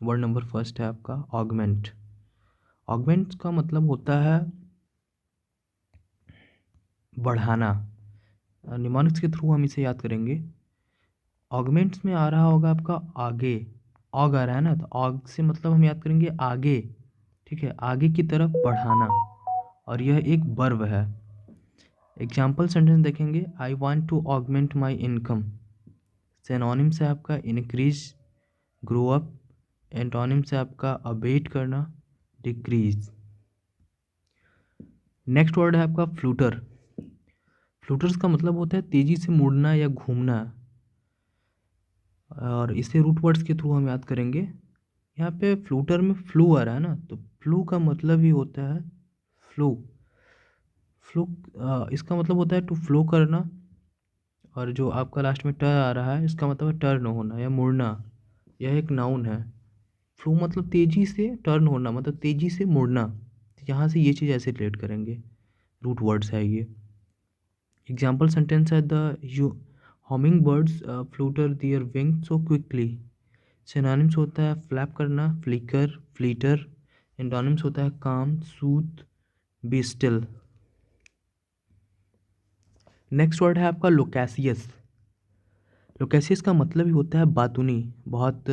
Word number first है आपका augment. Augment का मतलब होता है बढ़ाना। निमोनिक्स के थ्रू हम इसे याद करेंगे। ऑगमेंट्स में आ रहा होगा आपका आगे, ऑग आ रहा है ना, तो ऑग से मतलब हम याद करेंगे आगे, ठीक है, आगे की तरफ बढ़ाना, और यह एक वर्ब है। एग्जाम्पल सेंटेंस देखेंगे, I want to augment my income. Synonym से आपका इंक्रीज, ग्रो अप। एंटोनिम से आपका अबेट करना, डिक्रीज। नेक्स्ट वर्ड है आपका फ्लूटर। फ्लूटर्स का मतलब होता है तेजी से मुड़ना या घूमना, और इसे रूट वर्ड्स के थ्रू हम याद करेंगे। यहाँ पे फ्लूटर में फ्लू आ रहा है ना, तो फ्लू का मतलब ही होता है फ्लू। फ्लू इसका मतलब होता है टू फ्लो करना, और जो आपका लास्ट में टर आ रहा है इसका मतलब है टर्न होना या मुड़ना। यह एक नाउन है। फ्लो मतलब तेजी से, टर्न होना मतलब तेजी से मुड़ना। यहाँ से ये चीज़ ऐसे रिलेट करेंगे, रूट वर्ड्स है ये। एग्जाम्पल सेंटेंस है, the you humming birds flutter their wing so quickly. Synonyms होता है फ्लैप करना, फ्लिकर, फ्लीटर। एंटोनिम्स होता है काम, soothe, be still. Next word है आपका लोकेसियस। लोकेसियस का मतलब ही होता है बातूनी, बहुत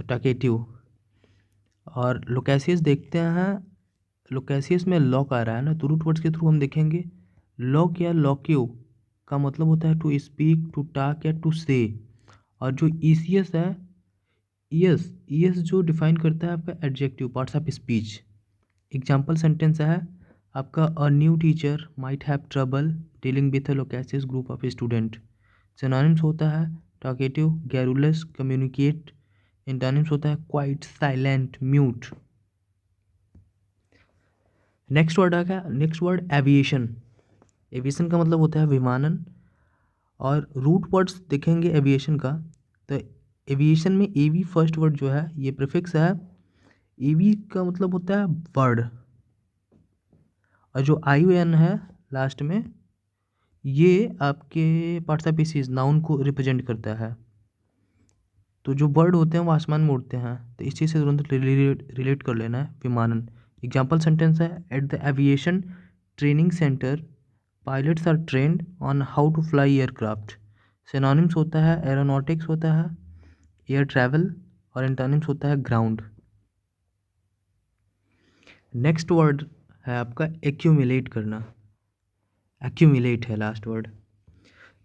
टकेटिव। और लोकेसियस देखते हैं, लोकेसियस में लॉक आ रहा है ना, तो रूट वर्ड्स के थ्रू हम देखेंगे। लॉक या लॉक्यू का मतलब होता है टू स्पीक, टू टॉक या टू से। और जो ईसीएस है, ईएस, ईएस जो डिफाइन करता है आपका adjective, parts of speech. Example sentence है आपका, a new teacher might have trouble dealing with a loquacious group of student. Synonyms होता है टॉकेटिव, गैरुलस, कम्युनिकेट। एंटोनिम्स होता है quiet, silent, mute. Next word आ गया, नेक्स्ट वर्ड एविएशन। एविएशन का मतलब होता है विमानन, और रूट वर्ड्स देखेंगे एविएशन का, तो एविएशन में एवी फर्स्ट वर्ड जो है ये प्रीफिक्स है। एवी का मतलब होता है बर्ड, और जो आई ओ एन है लास्ट में, ये आपके पार्ट्स ऑफ स्पीसीज, नाउन को रिप्रेजेंट करता है। तो जो बर्ड होते हैं वो आसमान में उड़ते हैं, तो इस चीज़ से तुरंत रिलेट कर लेना है विमानन। एग्जाम्पल सेंटेंस है, at the aviation training centre pilots are trained on how to fly aircraft. Synonyms होता है एरोनॉटिक्स होता है एयर ट्रैवल, और एंटोनिम्स होता है ग्राउंड। नेक्स्ट वर्ड है आपका एक्यूमुलेट करना। एक्यूमुलेट है लास्ट वर्ड।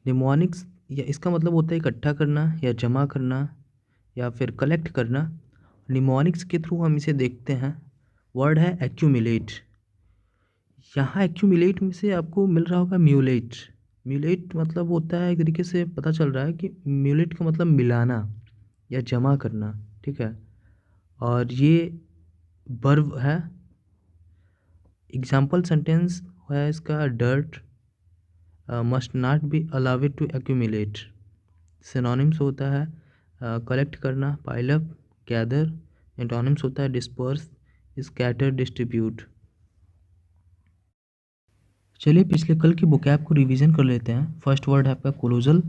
निमोनिक्स या इसका मतलब होता है इकट्ठा करना या जमा करना या फिर कलेक्ट करना। निमोनिक्स के थ्रू हम इसे देखते हैं। वर्ड है एक्यूमुलेट। यहाँ एक्यूमुलेट में से आपको मिल रहा होगा म्यूलेट। म्यूलेट मतलब होता है, एक तरीके से पता चल रहा है कि म्यूलेट का मतलब मिलाना या जमा करना, ठीक है, और ये वर्ब है। एग्जाम्पल सेंटेंस है इसका, dirt must not be allowed to accumulate. Synonyms होता है कलेक्ट करना, पाइल अप, गैदर। एंटोनिम्स होता है डिस्पर्स, स्कैटर, डिस्ट्रीब्यूट। चलिए पिछले कल की बुकैब को रिवीजन कर लेते हैं। फर्स्ट वर्ड है आपका कोलोजल।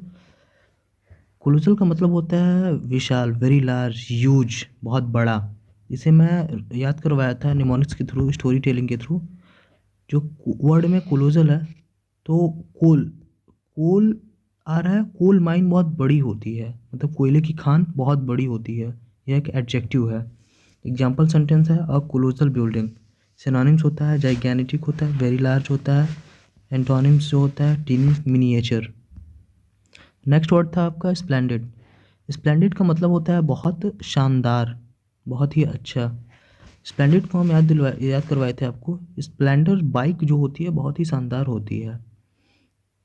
कोलोजल का मतलब होता है विशाल, वेरी लार्ज, ह्यूज, बहुत बड़ा। इसे मैं याद करवाया था निमोनिक्स के थ्रू, स्टोरी टेलिंग के थ्रू। जो वर्ड में कोलोजल है, तो कोल, कोल आ रहा है, कोल माइन बहुत बड़ी होती है, मतलब कोयले की खान बहुत बड़ी होती है, यह एक एडजेक्टिव है। एग्जाम्पल सेंटेंस है, अ कोलोजल बिल्डिंग। सिनोनिम्स होता है जाइगैनेटिक होता है, वेरी लार्ज होता है। एंटोनिम्स जो होता है टीनी, मिनिएचर। नेक्स्ट वर्ड था आपका स्प्लेंडेड। स्प्लेंडेड का मतलब होता है बहुत शानदार, बहुत ही अच्छा। स्प्लेंडेड को हम याद करवाए थे आपको। स्प्लेंडर बाइक जो होती है बहुत ही शानदार होती है,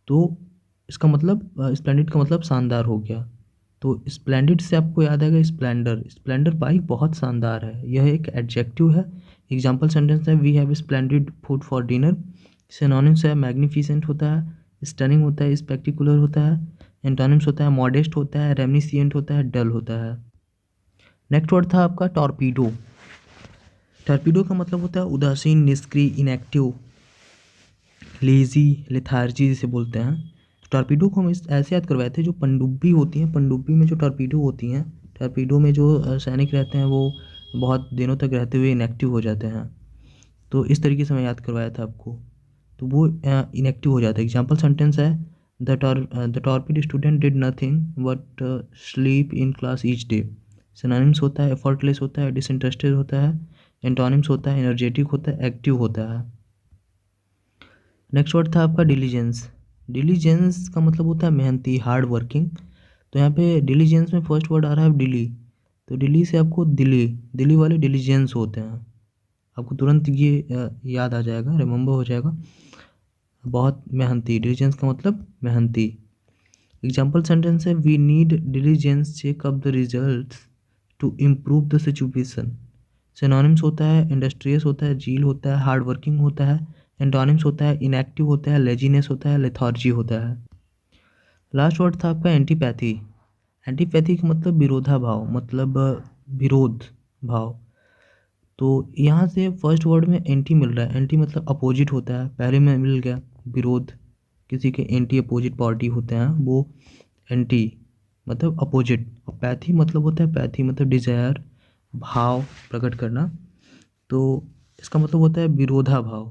तो इसका मतलब स्प्लेंडेड का मतलब शानदार हो गया। तो स्प्लेंडेड से आपको याद आएगा स्प्लेंडर। स्प्लेंडर बाइक बहुत शानदार है, यह एक एडजेक्टिव है। एग्जाम्पल सेंटेंस है, we have splendid food for dinner. Synonyms है मैग्निफिसेंट होता है, स्टनिंग होता है, स्पेक्टिकुलर होता है। एंटोनिम्स होता है मॉडेस्ट होता है, रेमनिसिएंट होता है, डल होता है। नेक्स्ट वर्ड था आपका टॉर्पीडो। टॉर्पीडो का मतलब होता है उदासीन, निष्क्रिय, इनएक्टिव, लेजी, लेथार्जी जिसे बोलते हैं। टॉर्पीडो को हम ऐसे याद करवाए थे, जो पनडुब्बी होती हैं, पनडुब्बी में जो टॉर्पीडो होती हैं, टॉर्पीडो में जो सैनिक रहते हैं वो बहुत दिनों तक रहते हुए इनएक्टिव हो जाते हैं। तो इस तरीके से मैं याद करवाया था आपको, तो वो इनएक्टिव हो जाता है। एग्जाम्पल सेंटेंस है, the torpid student did nothing but sleep in class each day. Synonyms होता है एफर्टलेस होता है, डिसइंटरेस्टेड होता है, एंटोनिम्स होता है एनर्जेटिक होता है, एक्टिव होता है। नेक्स्ट वर्ड था आपका डिलीजेंस। डिलीजेंस का मतलब होता है मेहनती, हार्ड वर्किंग। तो यहाँ पे डिलीजेंस में फर्स्ट वर्ड आ रहा है दिली, तो दिल्ली से आपको दिल्ली, दिल्ली वाले डिलीजेंस होते हैं, आपको तुरंत ये याद आ जाएगा, रिमेंबर हो जाएगा, बहुत मेहनती। डिलीजेंस का मतलब मेहनती। एग्जाम्पल सेंटेंस है, we need diligence check up the results to improve the situation. Synonyms होता है इंडस्ट्रियस होता है, जील होता है, हार्ड वर्किंग होता है, एंटोनिम्स होता है इनएक्टिव होता है, लेजीनेस होता है, लेथार्जी होता है। लास्ट वर्ड था आपका एंटीपैथी। एंटीपैथी का मतलब विरोधाभाव, मतलब विरोध भाव। तो यहाँ से फर्स्ट वर्ड में एंटी मिल रहा है, एंटी मतलब अपोजिट होता है, पहले में मिल गया विरोध, किसी के एंटी अपोजिट पार्टी होते हैं वो एंटी मतलब अपोजिट। और पैथी मतलब होता है, पैथी मतलब डिजायर, भाव प्रकट करना। तो इसका मतलब होता है विरोधाभाव,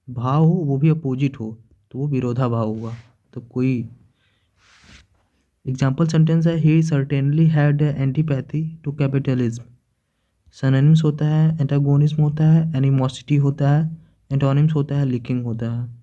भाव हो वो भी अपोजिट हो तो वो विरोधाभाव हुआ। तो कोई एग्जाम्पल सेंटेंस है, he certainly had antipathy to capitalism. Synonyms होता है एंटागोनिज्म होता है, एनिमोसिटी होता है, एंटोनिम्स होता है लीकिंग होता है।